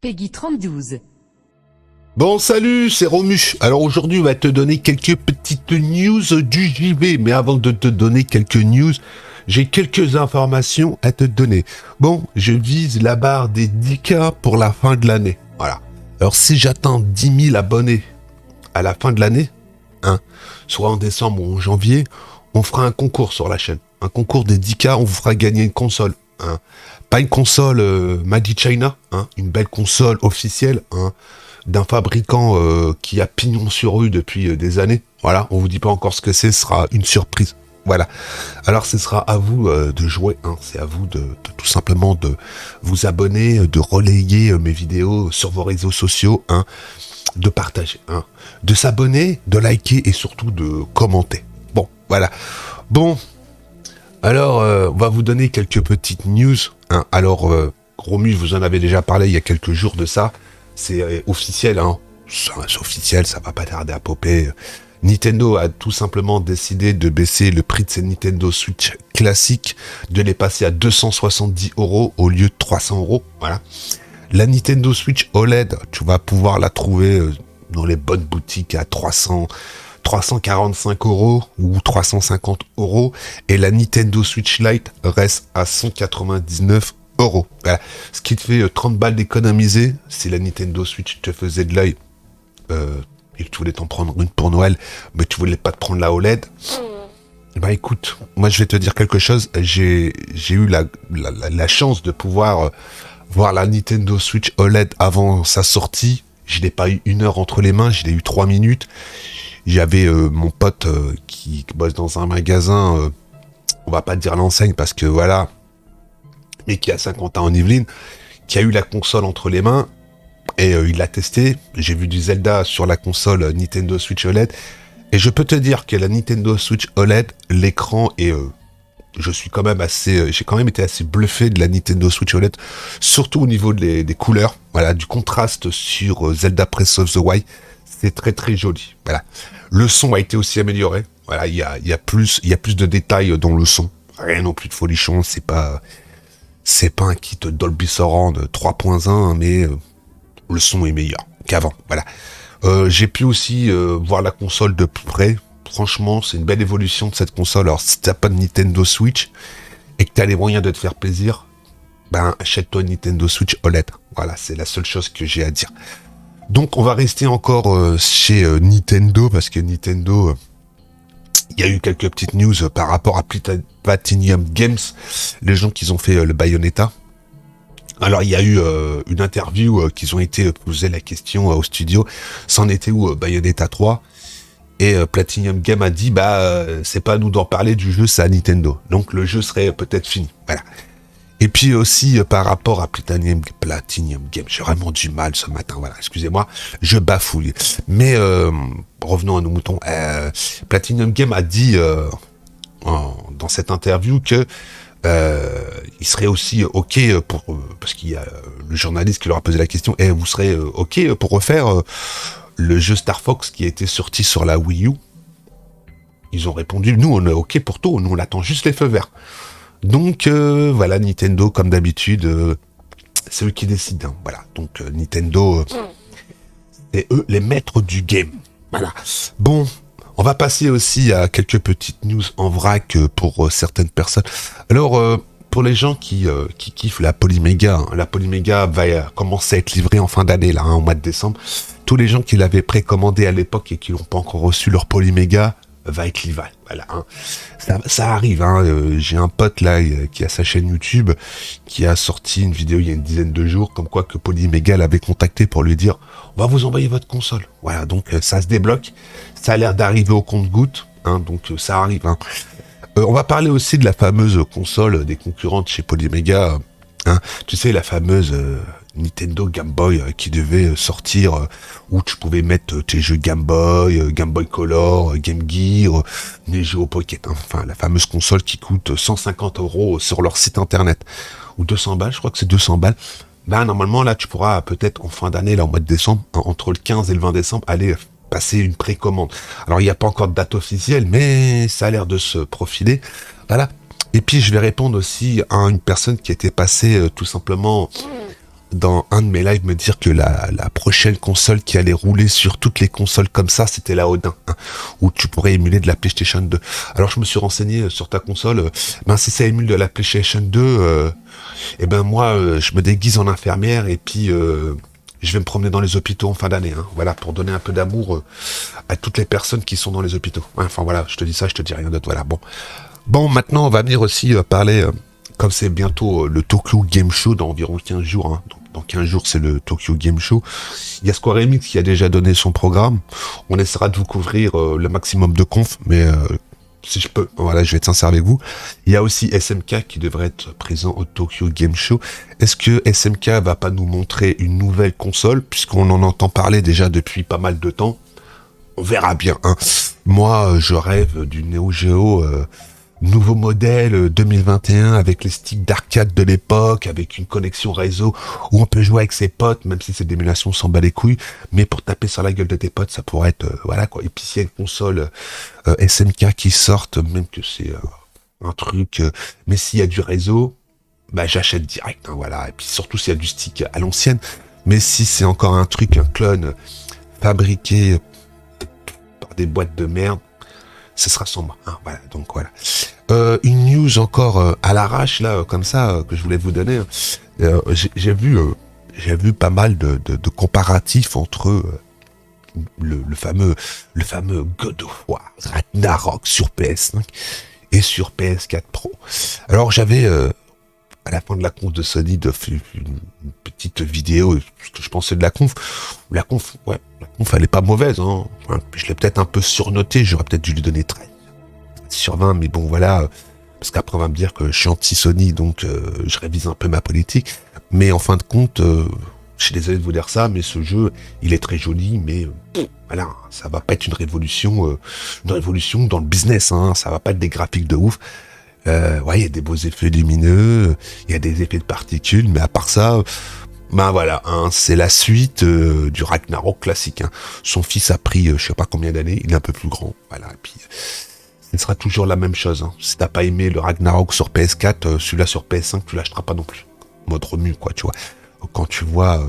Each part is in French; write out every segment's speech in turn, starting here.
Peggy 32. Bon, salut, c'est Romu. Alors aujourd'hui, on va te donner quelques petites news du JV. Mais avant de te donner quelques news, j'ai quelques informations à te donner. Bon, je vise la barre des 10K pour la fin de l'année. Voilà. Alors si j'atteins 10 000 abonnés à la fin de l'année, soit en décembre ou en janvier, on fera un concours sur la chaîne. Un concours des 10K, on vous fera gagner une console. Pas une console Made in China, une belle console officielle, d'un fabricant qui a pignon sur rue depuis des années. Voilà, on vous dit pas encore ce que c'est, ce sera une surprise. Voilà. Alors ce sera à vous de jouer, c'est à vous de tout simplement de vous abonner, de relayer mes vidéos sur vos réseaux sociaux, de partager, de s'abonner, de liker et surtout de commenter. Bon, voilà. Bon, alors on va vous donner quelques petites news. Alors, Romu, vous en avez déjà parlé il y a quelques jours de ça. C'est officiel, c'est officiel, ça va pas tarder à popper. Nintendo a tout simplement décidé de baisser le prix de ses Nintendo Switch classiques, de les passer à 270 € au lieu de 300 €. Voilà. La Nintendo Switch OLED, tu vas pouvoir la trouver dans les bonnes boutiques à 345 € ou 350 €. Et la Nintendo Switch Lite reste à 199 €. Voilà. Ce qui te fait 30 balles d'économiser. Si la Nintendo Switch te faisait de l'œil, et que tu voulais t'en prendre une pour Noël, mais tu voulais pas te prendre la OLED, bah écoute, moi je vais te dire quelque chose, j'ai eu la chance de pouvoir voir la Nintendo Switch OLED avant sa sortie. Je l'ai pas eu 1 heure entre les mains, je l'ai eu 3 minutes. J'avais mon pote qui bosse dans un magasin, on va pas dire l'enseigne parce que voilà, mais qui a 50 ans en Yvelines, qui a eu la console entre les mains. Et il l'a testé, j'ai vu du Zelda sur la console Nintendo Switch OLED, et je peux te dire que la Nintendo Switch OLED, l'écran est... je suis quand même assez... j'ai quand même été assez bluffé de la Nintendo Switch OLED, surtout au niveau des couleurs, voilà, du contraste sur Zelda Breath of the Wild, c'est très très joli, voilà. Le son a été aussi amélioré, voilà, il y a plus de détails dans le son, rien non plus de folichon, c'est pas un kit Dolby Surround 3.1, mais... le son est meilleur qu'avant, voilà. J'ai pu aussi voir la console de plus près. Franchement, c'est une belle évolution de cette console. Alors, si t'as pas de Nintendo Switch et que t'as les moyens de te faire plaisir, ben achète-toi une Nintendo Switch OLED. Voilà, c'est la seule chose que j'ai à dire. Donc, on va rester encore chez Nintendo parce que Nintendo, il y a eu quelques petites news par rapport à Platinum Games, les gens qui ont fait le Bayonetta. Alors, il y a eu une interview qu'ils ont été posé la question au studio, c'en était où Bayonetta 3 ? Et Platinum Game a dit, c'est pas à nous d'en parler du jeu, c'est à Nintendo. Donc, le jeu serait peut-être fini. Voilà. Et puis aussi, par rapport à Platinum Game, j'ai vraiment du mal ce matin, voilà, excusez-moi, je bafouille. Mais revenons à nos moutons. Platinum Game a dit dans cette interview que il serait aussi OK pour... parce qu'il y a le journaliste qui leur a posé la question, vous serez OK pour refaire le jeu Star Fox qui a été sorti sur la Wii U ? Ils ont répondu, nous on est OK pour tout, nous on attend juste les feux verts. Donc voilà, Nintendo comme d'habitude, c'est eux qui décident. Voilà, donc Nintendo, c'est eux les maîtres du game. Voilà. Bon, on va passer aussi à quelques petites news en vrac pour certaines personnes. Alors, pour les gens qui kiffent la Polyméga, la Polyméga va commencer à être livrée en fin d'année, là, au mois de décembre. Tous les gens qui l'avaient précommandé à l'époque et qui n'ont pas encore reçu leur Polyméga, va être livré. Voilà, ça arrive. J'ai un pote là qui a sa chaîne YouTube qui a sorti une vidéo il y a une dizaine de jours, comme quoi que Polyméga l'avait contacté pour lui dire on va vous envoyer votre console. Voilà, donc ça se débloque. Ça a l'air d'arriver au compte-gouttes, donc ça arrive. On va parler aussi de la fameuse console des concurrentes chez Polyméga. Tu sais, la fameuse Nintendo Game Boy qui devait sortir, où tu pouvais mettre tes jeux Game Boy, Game Boy Color, Game Gear, Neo Pocket. Enfin, la fameuse console qui coûte 150 € sur leur site internet. Ou 200 balles, je crois que c'est 200 balles. Normalement, là, tu pourras peut-être en fin d'année, là, au mois de décembre, entre le 15 et le 20 décembre, aller passer une précommande. Alors, il n'y a pas encore de date officielle, mais ça a l'air de se profiler. Voilà. Et puis, je vais répondre aussi à une personne qui était passée tout simplement dans un de mes lives me dire que la prochaine console qui allait rouler sur toutes les consoles comme ça, c'était la Odin, hein, où tu pourrais émuler de la PlayStation 2. Alors je me suis renseigné sur ta console, ben si ça émule de la PlayStation 2, et ben moi je me déguise en infirmière et puis je vais me promener dans les hôpitaux en fin d'année, hein, voilà, pour donner un peu d'amour à toutes les personnes qui sont dans les hôpitaux. Enfin voilà, je te dis ça, je te dis rien d'autre, voilà, bon. Bon, maintenant on va venir aussi parler, comme c'est bientôt le Tokyo Game Show dans environ 15 jours, hein, dans 15 jours c'est le Tokyo Game Show, il y a Square Enix qui a déjà donné son programme, on essaiera de vous couvrir le maximum de confs, mais si je peux, voilà, je vais être sincère avec vous. Il y a aussi SMK qui devrait être présent au Tokyo Game Show. Est-ce que SMK va pas nous montrer une nouvelle console, puisqu'on en entend parler déjà depuis pas mal de temps? On verra bien, hein. Moi, je rêve du Neo Geo nouveau modèle 2021 avec les sticks d'arcade de l'époque, avec une connexion réseau où on peut jouer avec ses potes, même si c'est d'émulation, on s'en bat les couilles, mais pour taper sur la gueule de tes potes, ça pourrait être, voilà quoi. Et puis s'il y a une console SNK qui sorte, même que c'est un truc, mais s'il y a du réseau, bah j'achète direct, hein, voilà. Et puis surtout s'il y a du stick à l'ancienne, mais si c'est encore un truc, un clone fabriqué par des boîtes de merde, ce sera sans moi, hein, voilà, donc voilà. Une news encore à l'arrache, là, comme ça, que je voulais vous donner. J'ai vu pas mal de comparatifs entre le fameux God of War, Ragnarok sur PS5 et sur PS4 Pro. Alors j'avais, à la fin de la conf de Sony, une petite vidéo, ce que je pensais de la conf. La conf, elle est pas mauvaise, hein. Enfin, je l'ai peut-être un peu surnoté, j'aurais peut-être dû lui donner 13 sur 20, mais bon, voilà, parce qu'après on va me dire que je suis anti-Sony, donc je révise un peu ma politique. Mais en fin de compte, je suis désolé de vous dire ça, mais ce jeu, il est très joli, mais voilà, ça va pas être une révolution dans le business, hein. Ça va pas être des graphiques de ouf. Ouais, il y a des beaux effets lumineux, il y a des effets de particules, mais à part ça, ben voilà, hein, c'est la suite du Ragnarok classique, hein. Son fils a pris, je sais pas combien d'années, il est un peu plus grand, voilà, et puis ce sera toujours la même chose, hein. Si t'as pas aimé le Ragnarok sur PS4, celui-là sur PS5, tu l'achèteras pas non plus. Mode remue, quoi, tu vois. Quand tu vois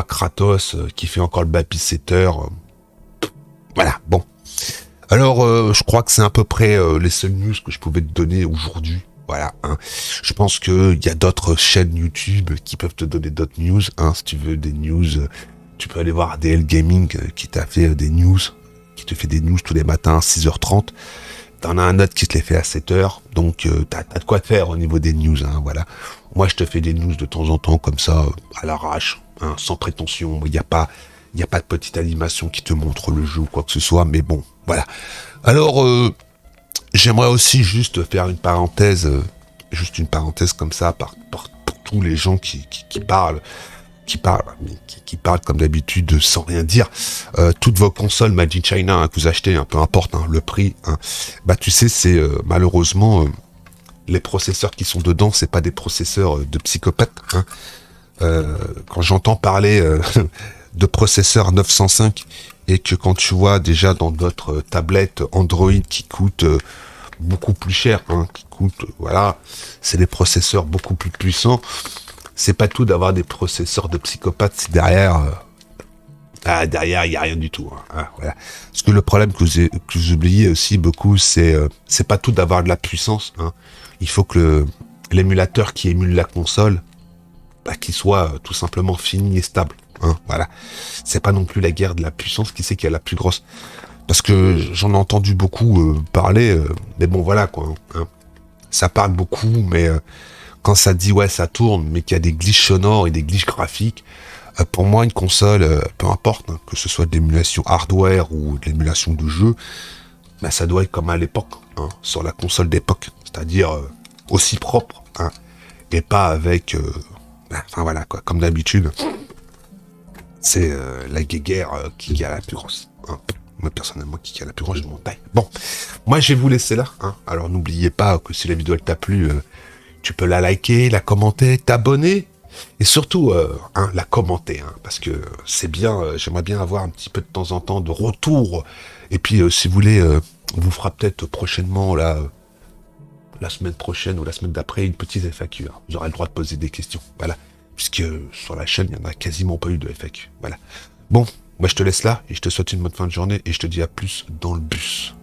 Kratos qui fait encore le babysitter, voilà, bon. Alors, je crois que c'est à peu près les seules news que je pouvais te donner aujourd'hui. Voilà, hein. Je pense qu'il y a d'autres chaînes YouTube qui peuvent te donner d'autres news, hein. Si tu veux des news, tu peux aller voir DL Gaming qui t'a fait des news, qui te fait des news tous les matins à 6h30. T'en as un autre qui te les fait à 7h, donc t'as de quoi faire au niveau des news, hein, voilà. Moi, je te fais des news de temps en temps, comme ça, à l'arrache, hein, sans prétention. Il n'y a pas de petite animation qui te montre le jeu ou quoi que ce soit, mais bon, voilà. Alors, j'aimerais aussi juste faire une parenthèse comme ça, pour tous les gens qui parlent comme d'habitude sans rien dire. Toutes vos consoles Made in China, hein, que vous achetez, hein, peu importe, hein, le prix, hein, bah tu sais, c'est malheureusement les processeurs qui sont dedans, c'est pas des processeurs de psychopathes, hein. Quand j'entends parler de processeurs 905 et que quand tu vois déjà dans d'autres tablettes Android qui coûtent beaucoup plus cher, hein, voilà, c'est des processeurs beaucoup plus puissants. C'est pas tout d'avoir des processeurs de psychopathes si derrière, derrière il y a rien du tout, hein, voilà. Parce que le problème que vous oubliez aussi beaucoup, c'est pas tout d'avoir de la puissance, hein. Il faut que l'émulateur qui émule la console, bah, qu'il soit tout simplement fini et stable, hein, voilà. C'est pas non plus la guerre de la puissance qui c'est qui est la plus grosse. Parce que j'en ai entendu beaucoup parler, mais bon voilà quoi, hein. Ça parle beaucoup, mais quand ça dit ouais ça tourne, mais qu'il y a des glitches sonores et des glitches graphiques, pour moi une console, peu importe, hein, que ce soit de l'émulation hardware ou de l'émulation de jeu, bah, ça doit être comme à l'époque, hein, sur la console d'époque, c'est-à-dire aussi propre, hein, et pas avec, enfin voilà quoi, comme d'habitude, c'est la guéguerre qui a la plus grosse, hein. Moi personnellement qui a la plus grosse, je m'en taille. Bon, moi je vais vous laisser là, hein. Alors n'oubliez pas que si la vidéo elle t'a plu, tu peux la liker, la commenter, t'abonner, et surtout hein, la commenter, hein, parce que c'est bien, j'aimerais bien avoir un petit peu de temps en temps de retour, et puis si vous voulez, on vous fera peut-être prochainement, là, la semaine prochaine ou la semaine d'après, une petite FAQ, hein. Vous aurez le droit de poser des questions, voilà. puisque sur la chaîne, il n'y en a quasiment pas eu de FAQ. Voilà. Bon, moi je te laisse là, et je te souhaite une bonne fin de journée, et je te dis à plus dans le bus.